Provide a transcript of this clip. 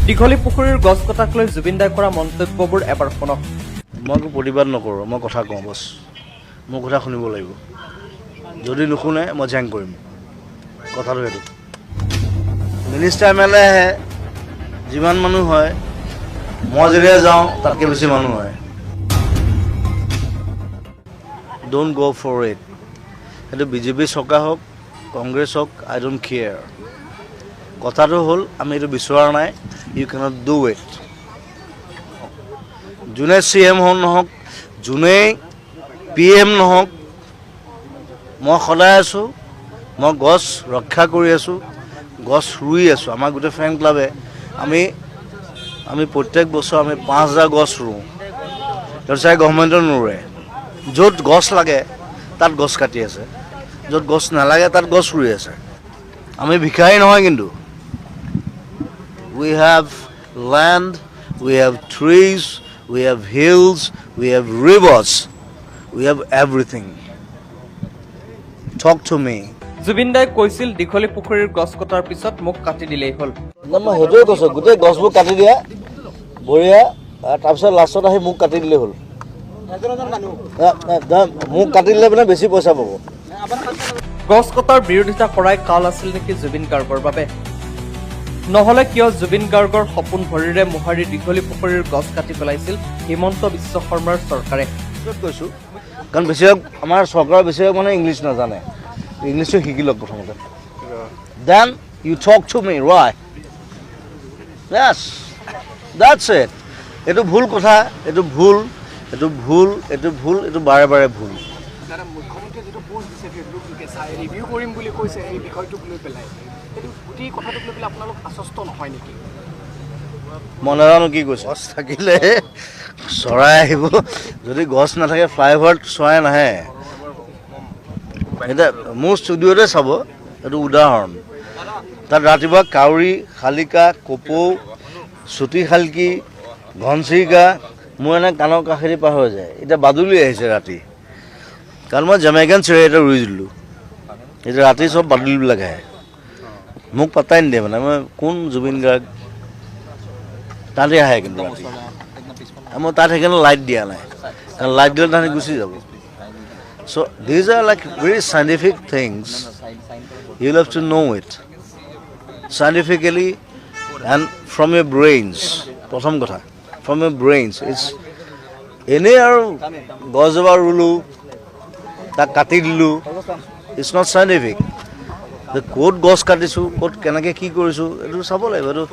দীঘলী পুখুৰীৰ গছ কটাক লৈ জুবিন দাই কৰা মন্তব্যবোৰ এবাৰ শুনক। মই প্ৰতিবাদ নকৰোঁ, মই কথা কওঁ বছ। মোৰ কথা শুনিব লাগিব, যদি নুশুনে মই জেং কৰিম। কথাটো সেইটো। মিনিষ্টাৰ এম.এল.এ আহে, যিমান মানুহ হয়, মই যেতিয়া যাওঁ তাতকৈ বেছি মানুহ হয়। ডোণ্ট গ' ফৰ ইট। সেইটো বিজেপি চৰকাৰ হওক, কংগ্ৰেছ হওক, আই ডোণ্ট কেয়াৰ। কথাটো হ'ল আমি এইটো বিচৰা নাই, ইউ কেনট ডু ইট। যোনে CM নহওক, যোনেই PM নহওক, মই সদায় আছোঁ, মই গছ ৰক্ষা কৰি আছোঁ, গছ ৰুই আছোঁ। আমাৰ গোটেই ফেন ক্লাবে আমি প্ৰত্যেক বছৰ আমি 5,000 গছ ৰুওঁ। তাৰপিছত গভৰ্ণমেণ্টে নোৰোৱে। য'ত গছ লাগে তাত গছ কাটি আছে, য'ত গছ নালাগে তাত গছ ৰুই আছে। আমি ভিখাৰী নহয় কিন্তু। We have land, we have trees, we have hills, we have rivers, we have everything. Talk to me. Zubeen দাই কৈছিল দীঘলী পুখুৰীৰ গছ কটাৰ পিছত মোক কাটি দিলেই হ'ল। মই সেইটোৱে কৈছোঁ, গোটেই গছবোৰ কাটি দিয়া বঢ়িয়া, তাৰপিছত লাষ্টত আহি মোক কাটি দিলেই হ'ল। মোক কাটি দিলে মানে বেছি পইচা পাব। গছ কটাৰ বিৰোধিতা কৰাই কাল আছিল নেকি জুবিন গাৰ্গৰ বাবে? নহ'লে কিয় জুবিন গাৰ্গৰ সপোন ভৰিৰে মোহাৰি দীঘলী পুখুৰীৰ গছ কাটি পেলাইছিল হিমন্ত বিশ্ব শৰ্মাৰ চৰকাৰে? কৈছোঁ কাৰণ বেছিভাগ আমাৰ চৰকাৰৰ বেছিভাগ মানে ইংলিছ নাজানে। ইংলিছটো শিকি লওক প্ৰথমতে, then you talk to me right. Yes, that's it. এইটো ভুল কথা, এইটো ভুল, এইটো ভুল, এইটো ভুল, এইটো বাৰে বাৰে ভুল। মুখ্যমন্ত্ৰীয়ে যিটো পোষ্ট দিছে ফেচবুক ৰিভিউ কৰিম বুলি কৈছে, এই বিষয়টোক লৈ পেলাই সেইটো গোটেই কথাটোক লৈ পেলাই আপোনালোক আশ্বস্ত নহয় নেকি? মই নাজানো কি কৈছে। গছ থাকিলে চৰাই আহিব, যদি গছ নাথাকে ফ্লাইঅভাৰত চৰাই নাহে। এতিয়া মোৰ ষ্টুডিঅ'তে চাব, এইটো উদাহৰণ। তাত ৰাতিপুৱা কাউৰী, শালিকা, কপৌ, চুটি শালকি, ঘনচিৰিকা মোৰ এনে কাণৰ কাষেদি পাৰ হৈ যায়। এতিয়া বাদুলি আহিছে ৰাতি, কাৰণ মই জামাইকান চেৰি এটা ৰুই দিলোঁ। এতিয়া ৰাতি চব বাদুলিবিলাক আহে, মোক পাত্তাই নিদিয়ে। মানে মই কোন জুবিন গাৰ্গ, তাতে আহে কিন্তু ৰাতি। মই তাত সেইকাৰণে লাইট দিয়া নাই, কাৰণ লাইট দিলে তাহাঁতি গুচি যাব। So these are like very scientific things. You'll have to know it scientifically and from your brains. প্ৰথম কথা, from your brains. It's এনেই আৰু গছ এজোপা ৰুলোঁ, তাক কাটি দিলোঁ, it's not scientific. ক'ত গছ কাটিছোঁ, ক'ত কেনেকৈ কি কৰিছোঁ, এইটো চাব লাগিব। এইটো